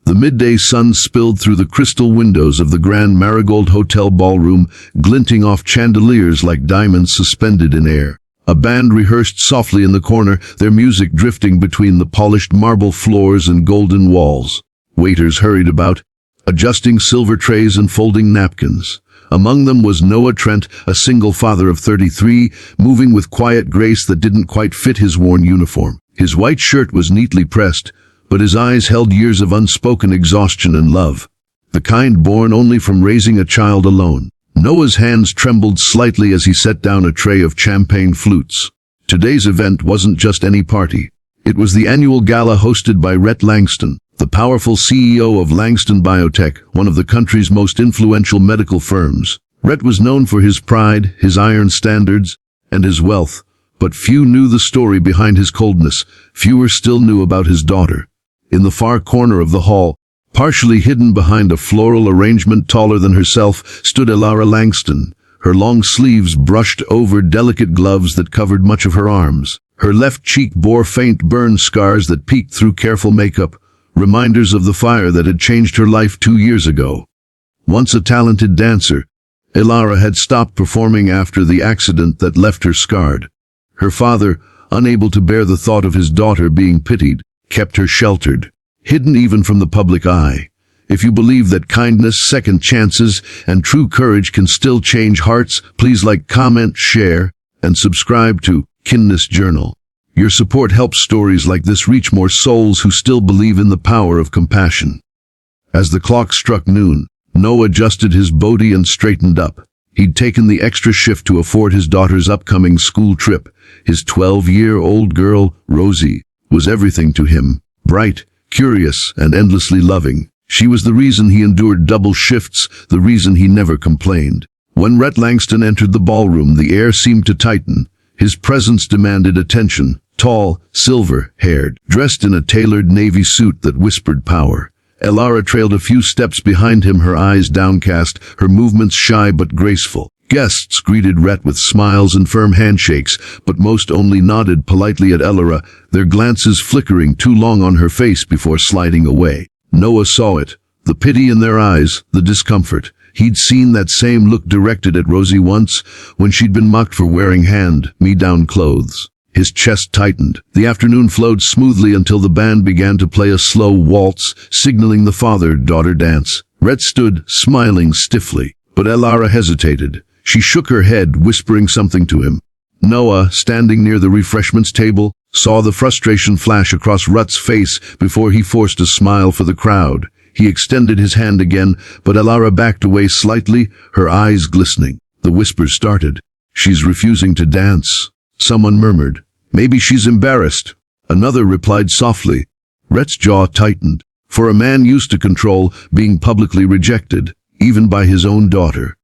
The midday sun spilled through the crystal windows of the Grand Marigold Hotel ballroom, glinting off chandeliers like diamonds suspended in air. A band rehearsed softly in the corner, their music drifting between the polished marble floors and golden walls. Waiters hurried about, adjusting silver trays and folding napkins. Among them was Noah Trent, a single father of 33, moving with quiet grace that didn't quite fit his worn uniform. His white shirt was neatly pressed, but his eyes held years of unspoken exhaustion and love, the kind born only from raising a child alone. Noah's hands trembled slightly as he set down a tray of champagne flutes. Today's event wasn't just any party. It was the annual gala hosted by Rhett Langston, the powerful CEO of Langston Biotech, one of the country's most influential medical firms. Rhett was known for his pride, his iron standards, and his wealth, but few knew the story behind his coldness. Fewer still knew about his daughter. In the far corner of the hall, partially hidden behind a floral arrangement taller than herself, stood Elara Langston, her long sleeves brushed over delicate gloves that covered much of her arms. Her left cheek bore faint burn scars that peeked through careful makeup, reminders of the fire that had changed her life 2 years ago. Once a talented dancer, Elara had stopped performing after the accident that left her scarred. Her father, unable to bear the thought of his daughter being pitied, kept her sheltered, hidden even from the public eye. If you believe that kindness, second chances, and true courage can still change hearts, please like, comment, share, and subscribe to Kindness Journal. Your support helps stories like this reach more souls who still believe in the power of compassion. As the clock struck noon, Noah adjusted his body and straightened up. He'd taken the extra shift to afford his daughter's upcoming school trip. His 12-year-old girl, Rosie, was everything to him. Bright, curious, and endlessly loving. She was the reason he endured double shifts, the reason he never complained. When Rhett Langston entered the ballroom, the air seemed to tighten. His presence demanded attention. Tall, silver-haired, dressed in a tailored navy suit that whispered power. Elara trailed a few steps behind him, her eyes downcast, her movements shy but graceful. Guests greeted Rhett with smiles and firm handshakes, but most only nodded politely at Elara, their glances flickering too long on her face before sliding away. Noah saw it, the pity in their eyes, the discomfort. He'd seen that same look directed at Rosie once, when she'd been mocked for wearing hand-me-down clothes. His chest tightened. The afternoon flowed smoothly until the band began to play a slow waltz, signaling the father-daughter dance. Rhett stood, smiling stiffly, but Elara hesitated. She shook her head, whispering something to him. Noah, standing near the refreshments table, saw the frustration flash across Rhett's face before he forced a smile for the crowd. He extended his hand again, but Elara backed away slightly, her eyes glistening. The whispers started. "She's refusing to dance," someone murmured. "Maybe she's embarrassed." Another replied softly. Rhett's jaw tightened. For a man used to control, being publicly rejected, even by his own daughter.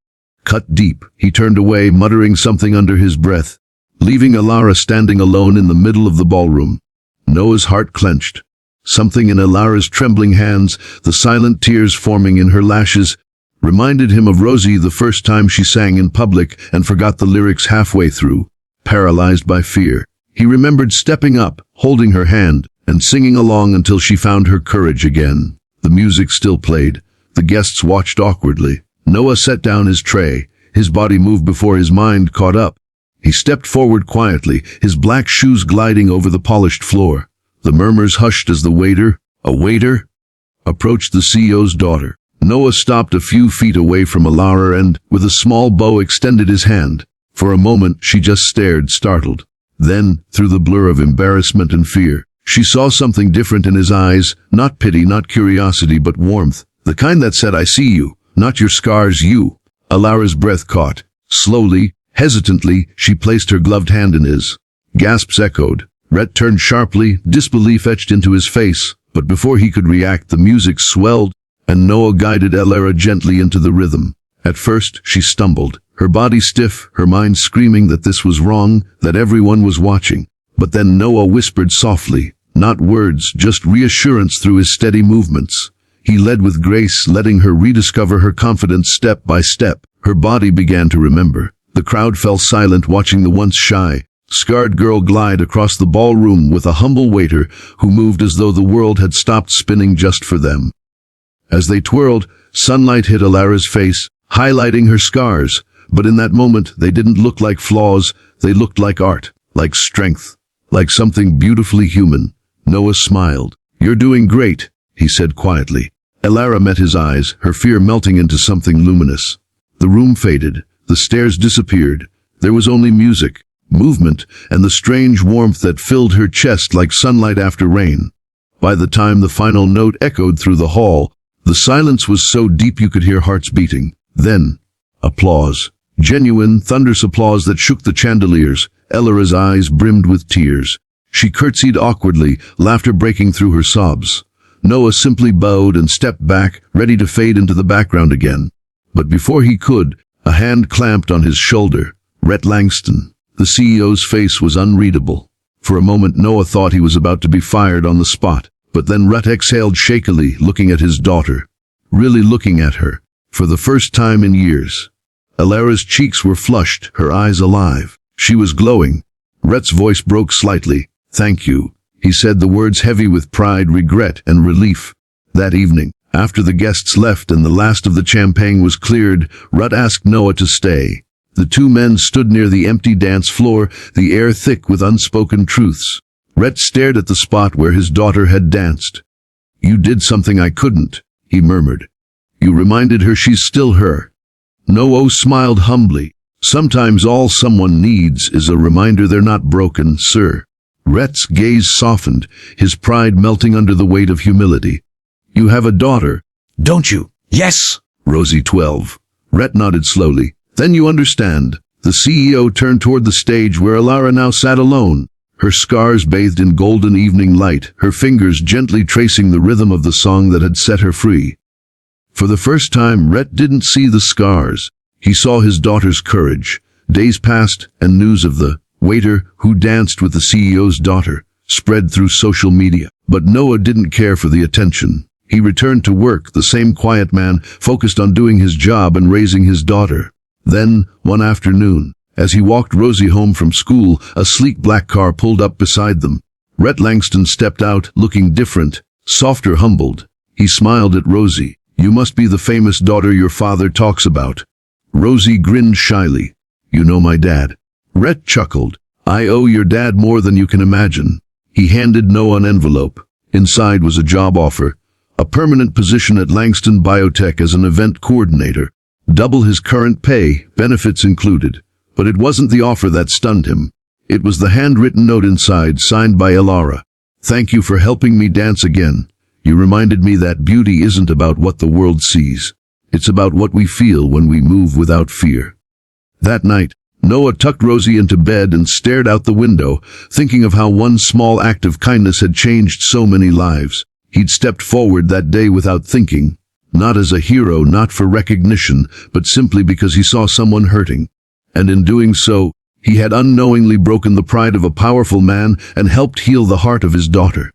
Cut deep, he turned away, muttering something under his breath, leaving Elara standing alone in the middle of the ballroom. Noah's heart clenched. Something in Elara's trembling hands, the silent tears forming in her lashes, reminded him of Rosie the first time she sang in public and forgot the lyrics halfway through, paralyzed by fear. He remembered stepping up, holding her hand, and singing along until she found her courage again. The music still played. The guests watched awkwardly. Noah set down his tray. His body moved before his mind caught up. He stepped forward quietly, his black shoes gliding over the polished floor. The murmurs hushed as the waiter, approached the CEO's daughter. Noah stopped a few feet away from Elara and, with a small bow, extended his hand. For a moment, she just stared, startled. Then, through the blur of embarrassment and fear, she saw something different in his eyes, not pity, not curiosity, but warmth. The kind that said, "I see you, not your scars, you." Elara's breath caught. Slowly, hesitantly, she placed her gloved hand in his. Gasps echoed. Rhett turned sharply, disbelief etched into his face, but before he could react, the music swelled, and Noah guided Elara gently into the rhythm. At first, she stumbled, her body stiff, her mind screaming that this was wrong, that everyone was watching. But then Noah whispered softly, not words, just reassurance through his steady movements. He led with grace, letting her rediscover her confidence step by step. Her body began to remember. The crowd fell silent, watching the once shy, scarred girl glide across the ballroom with a humble waiter who moved as though the world had stopped spinning just for them. As they twirled, sunlight hit Alara's face, highlighting her scars. But in that moment, they didn't look like flaws, they looked like art, like strength, like something beautifully human. Noah smiled. "You're doing great," he said quietly. Alara met his eyes, her fear melting into something luminous. The room faded, the stairs disappeared. There was only music, movement, and the strange warmth that filled her chest like sunlight after rain. By the time the final note echoed through the hall, the silence was so deep you could hear hearts beating. Then, applause. Genuine, thunderous applause that shook the chandeliers. Alara's eyes brimmed with tears. She curtsied awkwardly, laughter breaking through her sobs. Noah simply bowed and stepped back, ready to fade into the background again. But before he could, a hand clamped on his shoulder. Rhett Langston. The CEO's face was unreadable. For a moment Noah thought he was about to be fired on the spot. But then Rhett exhaled shakily, looking at his daughter. Really looking at her. For the first time in years. Alara's cheeks were flushed, her eyes alive. She was glowing. Rhett's voice broke slightly. "Thank you." He said the words heavy with pride, regret, and relief. That evening, after the guests left and the last of the champagne was cleared, Rhett asked Noah to stay. The two men stood near the empty dance floor, the air thick with unspoken truths. Rhett stared at the spot where his daughter had danced. "You did something I couldn't," he murmured. "You reminded her she's still her." Noah smiled humbly. "Sometimes all someone needs is a reminder they're not broken, sir." Rhett's gaze softened, his pride melting under the weight of humility. "You have a daughter, don't you?" Yes. Rosie, 12. Rhett nodded slowly. "Then you understand." The CEO turned toward the stage where Alara now sat alone, her scars bathed in golden evening light, her fingers gently tracing the rhythm of the song that had set her free. For the first time, Rhett didn't see the scars. He saw his daughter's courage. Days passed, and news of the waiter who danced with the CEO's daughter spread through social media. But Noah didn't care for the attention. He returned to work, the same quiet man, focused on doing his job and raising his daughter. Then, one afternoon, as he walked Rosie home from school, a sleek black car pulled up beside them. Rhett Langston stepped out, looking different, softer, humbled. He smiled at Rosie. "You must be the famous daughter your father talks about." Rosie grinned shyly. "You know my dad." Rhett chuckled. "I owe your dad more than you can imagine." He handed Noah an envelope. Inside was a job offer, a permanent position at Langston Biotech as an event coordinator. Double his current pay, benefits included. But it wasn't the offer that stunned him. It was the handwritten note inside, signed by Alara. "Thank you for helping me dance again. You reminded me that beauty isn't about what the world sees. It's about what we feel when we move without fear." That night, Noah tucked Rosie into bed and stared out the window, thinking of how one small act of kindness had changed so many lives. He'd stepped forward that day without thinking, not as a hero, not for recognition, but simply because he saw someone hurting. And in doing so, he had unknowingly broken the pride of a powerful man and helped heal the heart of his daughter.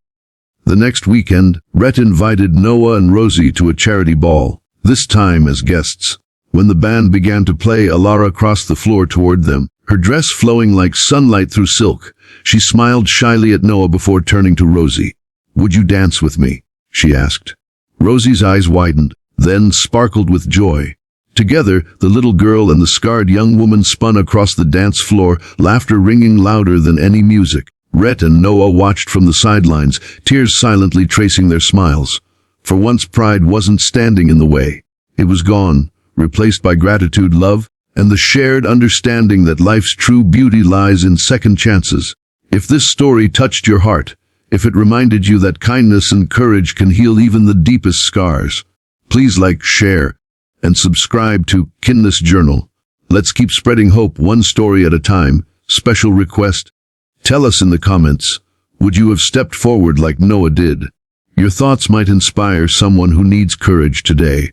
The next weekend, Rhett invited Noah and Rosie to a charity ball, this time as guests. When the band began to play, Alara crossed the floor toward them, her dress flowing like sunlight through silk. She smiled shyly at Noah before turning to Rosie. "Would you dance with me?" she asked. Rosie's eyes widened, then sparkled with joy. Together, the little girl and the scarred young woman spun across the dance floor, laughter ringing louder than any music. Rhett and Noah watched from the sidelines, tears silently tracing their smiles. For once, pride wasn't standing in the way. It was gone, replaced by gratitude, love, and the shared understanding that life's true beauty lies in second chances. If this story touched your heart, if it reminded you that kindness and courage can heal even the deepest scars, please like, share, and subscribe to Kindness Journal. Let's keep spreading hope one story at a time. Special request: tell us in the comments, would you have stepped forward like Noah did? Your thoughts might inspire someone who needs courage today.